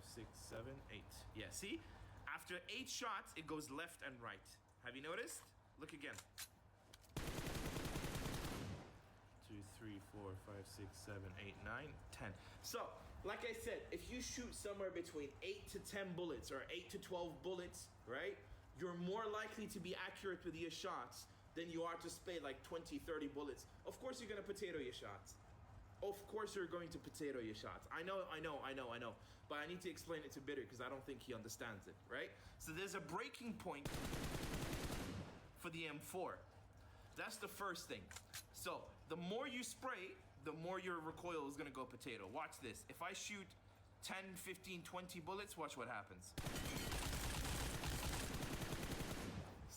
5, 6, 7, 8. Yeah, see? After 8 shots, it goes left and right. Have you noticed? Look again. 2, 3, 4, 5, 6, 7, 8, 9, 10. So, like I said, if you shoot somewhere between 8 to 10 bullets or 8 to 12 bullets, right? You're more likely to be accurate with your shots than you are to spray like 20, 30 bullets. Of course you're gonna potato your shots. Of course you're going to potato your shots. I know. But I need to explain it to Bitter because I don't think he understands it, right? So there's a breaking point for the M4. That's the first thing. So the more you spray, the more your recoil is gonna go potato. Watch this. If I shoot 10, 15, 20 bullets, watch what happens.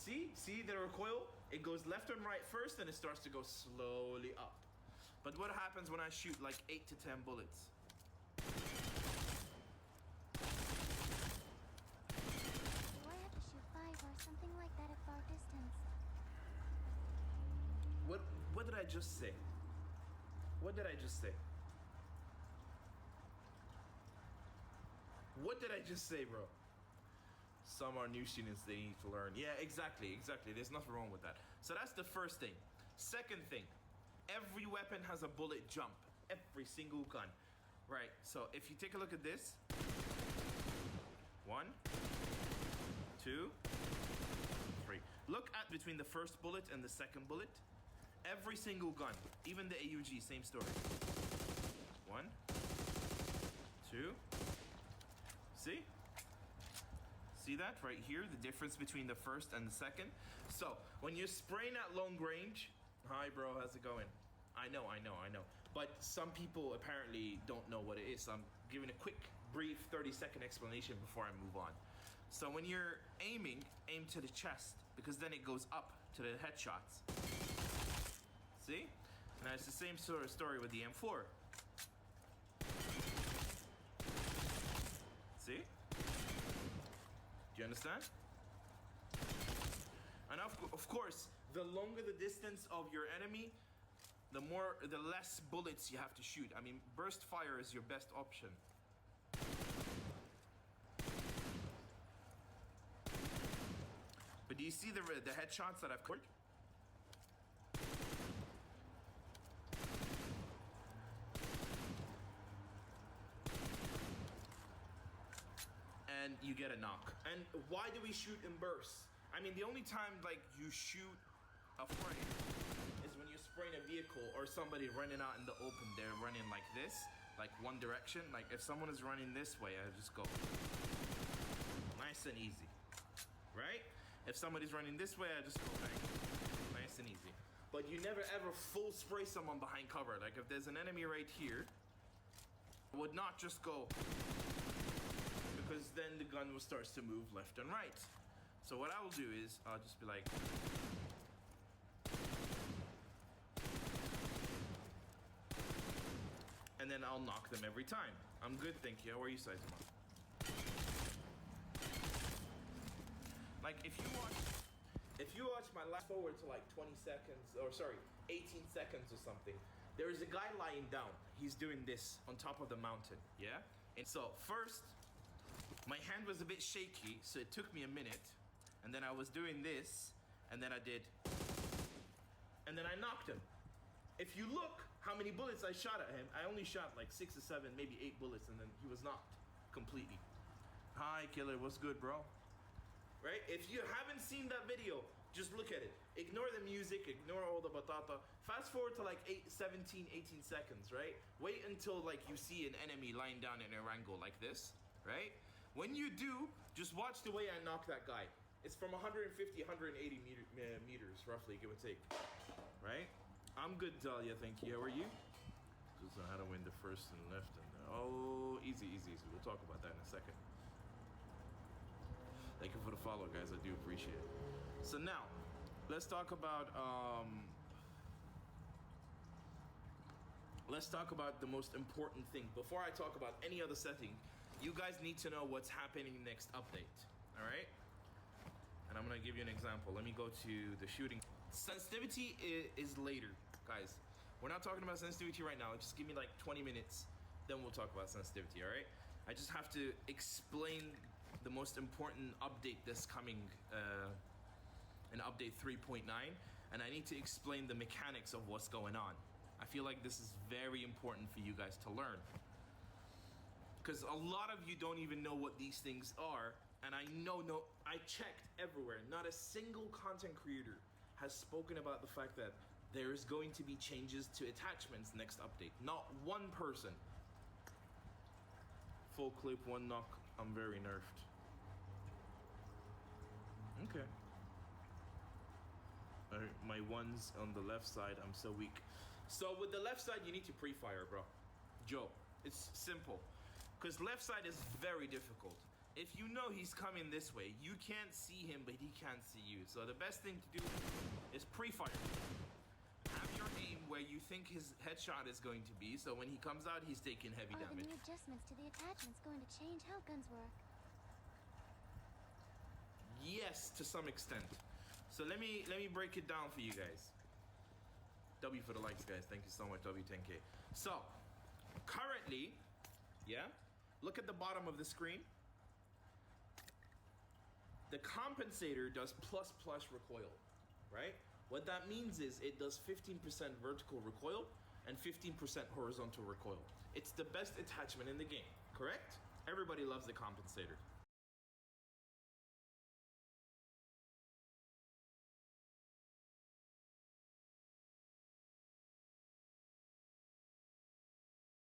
See the recoil? It goes left and right first, and it starts to go slowly up. But what happens when I shoot like 8 to 10 bullets? Do I have to shoot 5 or something like that at far distance? What did I just say? What did I just say? What did I just say, bro? Some are new students, they need to learn. Yeah, exactly. There's nothing wrong with that. So that's the first thing. Second thing, every weapon has a bullet jump. Every single gun. Right, so if you take a look at this. 1, 2, 3. Look at between the first bullet and the second bullet. Every single gun, even the AUG, same story. 1, 2. See? See that right here? The difference between the first and the second. So when you're spraying at long range, hi bro, how's it going? I know. But some people apparently don't know what it is. So I'm giving a quick, brief 30-second explanation before I move on. So when you're aiming, aim to the chest because then it goes up to the headshots. See? Now it's the same sort of story with the M4. See? Do you understand? And of course, the longer the distance of your enemy, the less bullets you have to shoot. I mean, burst fire is your best option. But do you see the headshots that I've covered? And you get a knock. And why do we shoot in bursts? I mean, the only time like you shoot a frame is when you're spraying a vehicle or somebody running out in the open. They're running like this, like one direction. Like if someone is running this way, I just go nice and easy, right? If somebody's running this way, I just go bang, nice and easy. But you never ever full spray someone behind cover. Like if there's an enemy right here, I would not just go, because then the gun will start to move left and right. So what I will do is I'll just be like, and then I'll knock them every time. I'm good, thank you. How are you, Saitama? Like if you watch my last forward to like 20 seconds, or sorry, 18 seconds or something, there is a guy lying down. He's doing this on top of the mountain, yeah? And so first, my hand was a bit shaky, so it took me a minute. And then I was doing this, and then I did. And then I knocked him. If you look how many bullets I shot at him, I only shot like 6 or 7, maybe 8 bullets, and then he was knocked completely. Hi, killer, what's good, bro? Right? If you haven't seen that video, just look at it. Ignore the music, ignore all the batata. Fast forward to like 17, 18 seconds, right? Wait until like you see an enemy lying down in a angle like this, right? When you do, just watch the way I knock that guy. It's from 150, 180 meters, roughly, give or take, right? I'm good, Dahlia, thank you. How are you? Just know how to win the first and left. Oh, easy. We'll talk about that in a second. Thank you for the follow, guys. I do appreciate it. So now, let's talk about the most important thing. Before I talk about any other setting, you guys need to know what's happening next update. All right? And I'm gonna give you an example. Let me go to the shooting. Sensitivity is later, guys. We're not talking about sensitivity right now. Just give me like 20 minutes, then we'll talk about sensitivity, all right? I just have to explain the most important update that's coming in update 3.9, and I need to explain the mechanics of what's going on. I feel like this is very important for you guys to learn, because a lot of you don't even know what these things are, and I checked everywhere. Not a single content creator has spoken about the fact that there is going to be changes to attachments next update. Not one person. Full clip, one knock, I'm very nerfed. Okay. My ones on the left side, I'm so weak. So with the left side, you need to pre-fire, bro. Joe, it's simple. Because left side is very difficult. If you know he's coming this way, you can't see him, but he can't see you. So the best thing to do is pre-fire. Have your aim where you think his headshot is going to be, so when he comes out, he's taking heavy Are the damage. new adjustments to the attachments going to change how guns work? Yes, to some extent. So let me break it down for you guys. W for the likes, guys. Thank you so much, W10K. So, currently, yeah, look at the bottom of the screen. The compensator does plus recoil, right? What that means is it does 15% vertical recoil and 15% horizontal recoil. It's the best attachment in the game, correct? Everybody loves the compensator.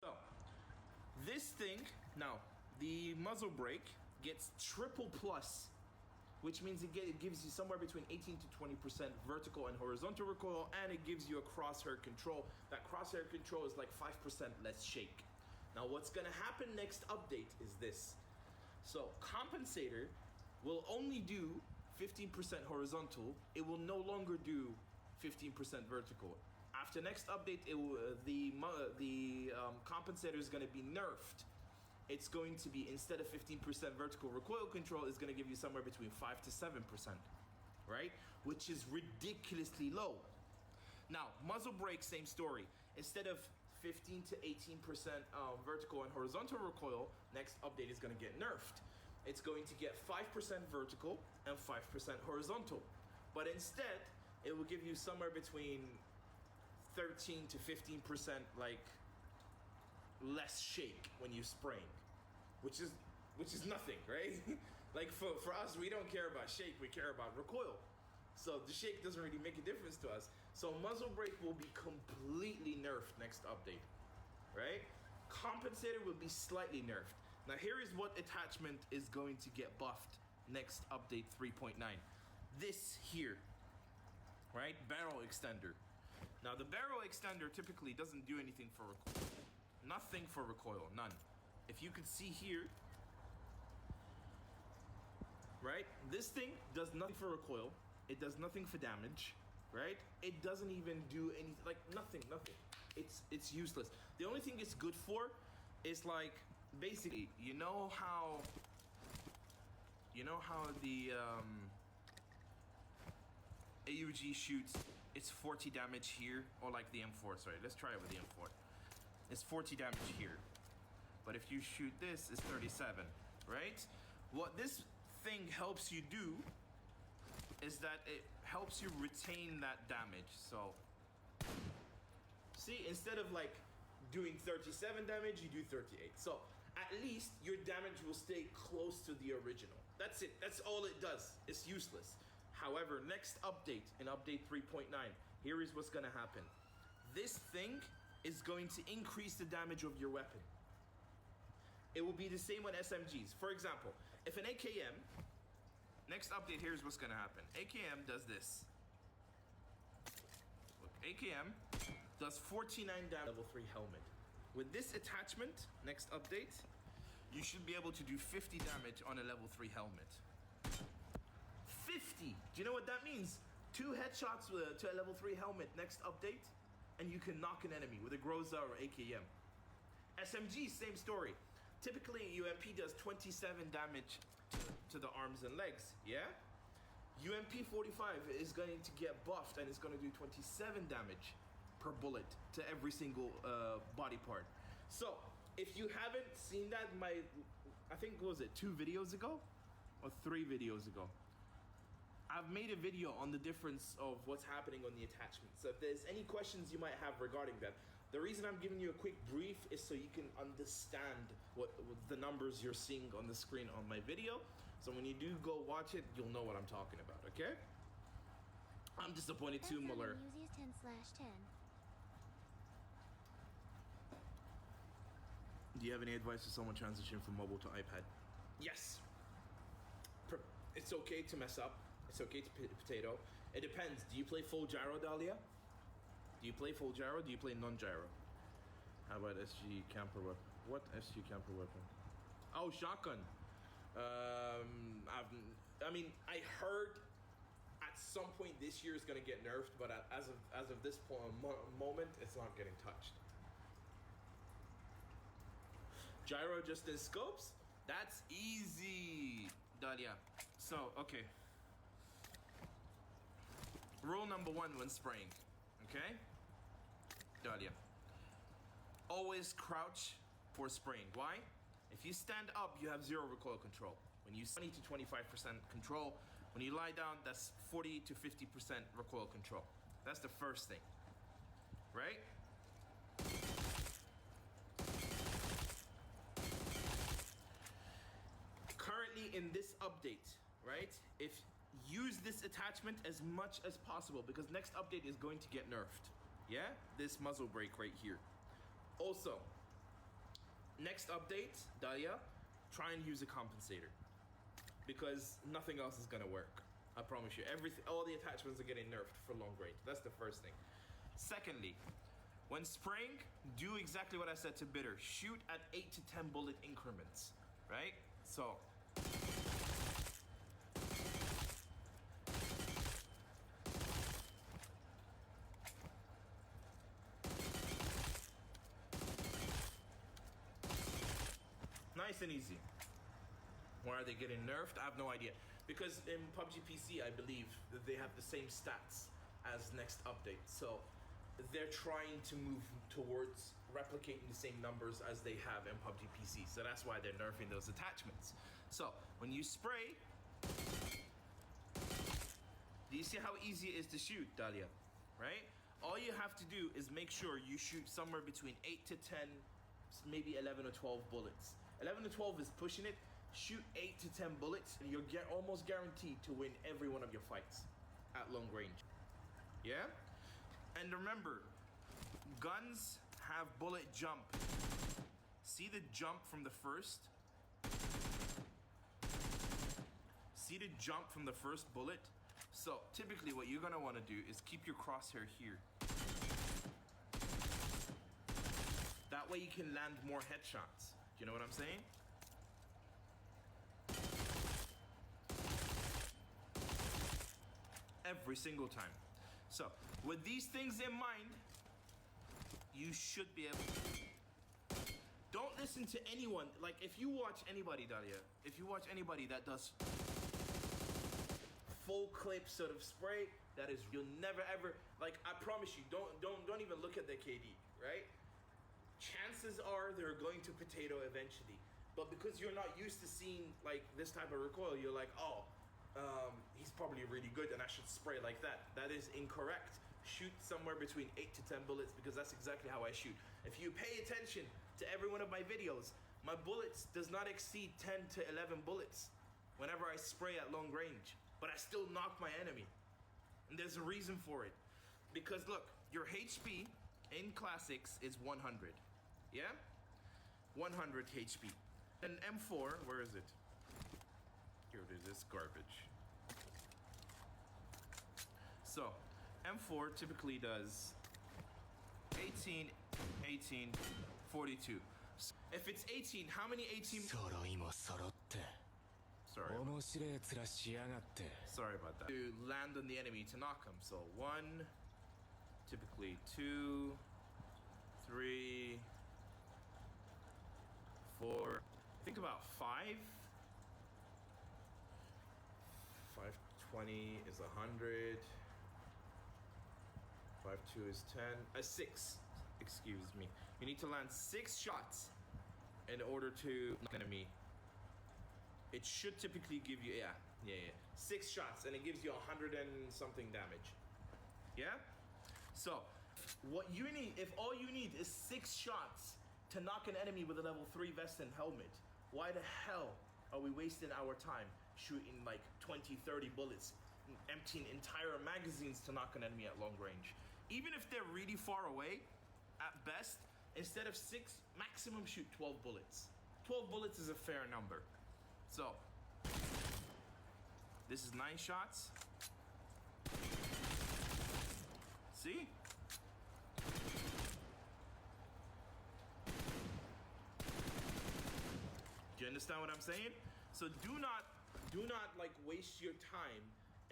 So, this thing, now, the muzzle brake gets triple plus, which means it gives you somewhere between 18 to 20% vertical and horizontal recoil, and it gives you a crosshair control. That crosshair control is like 5% less shake. Now, what's gonna happen next update is this. So, compensator will only do 15% horizontal. It will no longer do 15% vertical. After next update, the compensator is gonna be nerfed. It's going to be, instead of 15% vertical recoil control, is going to give you somewhere between 5 to 7%, right? Which is ridiculously low. Now, muzzle brake, same story. Instead of 15 to 18% vertical and horizontal recoil, next update is going to get nerfed. It's going to get 5% vertical and 5% horizontal. But instead, it will give you somewhere between 13 to 15% like less shake when you spraying, which is nothing, right? Like for us, we don't care about shake, we care about recoil. So the shake doesn't really make a difference to us. So muzzle brake will be completely nerfed next update, right? Compensator will be slightly nerfed. Now here is what attachment is going to get buffed next update 3.9. This here, right? Barrel extender. Now the barrel extender typically doesn't do anything for recoil. Nothing for recoil, none. If you could see here, right? This thing does nothing for recoil. It does nothing for damage, right? It doesn't even do anything, like nothing. It's useless. The only thing it's good for is like, basically, you know how the AUG shoots, it's 40 damage here, or like the M4, sorry, let's try it with the M4. It's 40 damage here. But if you shoot this, it's 37, right? What this thing helps you do is that it helps you retain that damage. So, see, instead of like doing 37 damage, you do 38. So, at least your damage will stay close to the original. That's it. That's all it does. It's useless. However, next update, in update 3.9, here is what's gonna happen. This thing is going to increase the damage of your weapon. It will be the same with SMGs. For example, if an AKM, next update, here's what's gonna happen. AKM does this. Look, AKM does 49 damage, level 3 helmet. With this attachment, next update, you should be able to do 50 damage on a level 3 helmet. 50! Do you know what that means? 2 headshots to a level 3 helmet next update, and you can knock an enemy with a Groza or AKM. SMG, same story. Typically, UMP does 27 damage to the arms and legs, yeah? UMP 45 is going to get buffed and it's going to do 27 damage per bullet to every single body part. So, if you haven't seen that, I think, what was it, 2 videos ago? Or 3 videos ago? I've made a video on the difference of what's happening on the attachment. So if there's any questions you might have regarding that, the reason I'm giving you a quick brief is so you can understand what the numbers you're seeing on the screen on my video. So when you do go watch it, you'll know what I'm talking about, okay? I'm disappointed too, Muller. Use 10/10. Do you have any advice for someone transitioning from mobile to iPad? Yes. It's okay to mess up. It's okay to potato. It depends. Do you play full gyro, Dahlia? Do you play full gyro? Do you play non-gyro? How about SG camper weapon? What SG camper weapon? Oh, shotgun. I mean, I heard at some point this year is gonna get nerfed, but as of this moment, it's not getting touched. Gyro just in scopes? That's easy, Dahlia. So, okay. Rule number 1 when spraying, okay? Dahlia. Always crouch for spraying. Why? If you stand up, you have 0 recoil control. When you 20 to 25% control, when you lie down, that's 40 to 50% recoil control. That's the first thing, right? Currently in this update, right? If use this attachment as much as possible because next update is going to get nerfed. Yeah? This muzzle brake right here. Also, next update, Dahlia, try and use a compensator because nothing else is gonna work. I promise you. All the attachments are getting nerfed for long range. That's the first thing. Secondly, when spraying, do exactly what I said to Bitter. Shoot at 8 to 10 bullet increments, right? So, nice and easy. Why are they getting nerfed? I have no idea. Because in PUBG PC, I believe that they have the same stats as next update. So they're trying to move towards replicating the same numbers as they have in PUBG PC. So that's why they're nerfing those attachments. So when you spray, do you see how easy it is to shoot, Dahlia? Right? All you have to do is make sure you shoot somewhere between 8 to 10, maybe 11 or 12 bullets. 11 to 12 is pushing it. Shoot 8 to 10 bullets and you're almost guaranteed to win every one of your fights at long range. Yeah? And remember, guns have bullet jump. See the jump from the first? See the jump from the first bullet? So typically what you're gonna wanna do is keep your crosshair here. That way you can land more headshots. Do you know what I'm saying? Every single time. So, with these things in mind, you should be able to. Don't listen to anyone. Like, if you watch anybody, Dahlia, if you watch anybody that does full clip sort of spray, that is, you'll never ever, like, I promise you, don't even look at the KD, right? Chances are they're going to potato eventually. But because you're not used to seeing, like, this type of recoil, you're like, oh, he's probably really good and I should spray like that. That is incorrect. Shoot somewhere between 8 to 10 bullets because that's exactly how I shoot. If you pay attention to every one of my videos, my bullets does not exceed 10 to 11 bullets whenever I spray at long range. But I still knock my enemy. And there's a reason for it. Because look, your HP in classics is 100. Yeah? 100 HP. And M4, where is it? Here it is, garbage. So, M4 typically does 18, 18, 42. If it's 18, how many 18? Sorry about that. To land on the enemy to knock him. So 1, typically 2, 3, 4. Think about 5. 520 is 100. 52 is 10. 6. Excuse me. You need to land 6 shots in order to knock an enemy, it should typically give you, 6 shots, and it gives you 100 and something damage. Yeah? So, what you need, if all you need is 6 shots to knock an enemy with a level 3 vest and helmet, why the hell are we wasting our time shooting like 20, 30 bullets, emptying entire magazines to knock an enemy at long range? Even if they're really far away, at best, instead of 6, maximum shoot 12 bullets. 12 bullets is a fair number. So, this is 9 shots. See? Do you understand what I'm saying? So do not like waste your time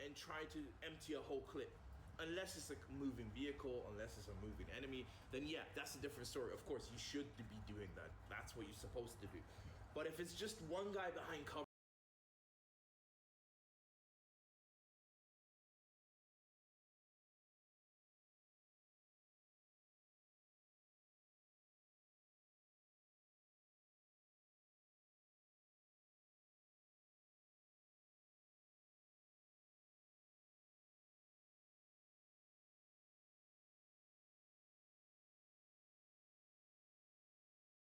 and try to empty a whole clip. Unless it's a moving vehicle, unless it's a moving enemy, then yeah, that's a different story. Of course, you should be doing that. That's what you're supposed to do. But if it's just one guy behind cover,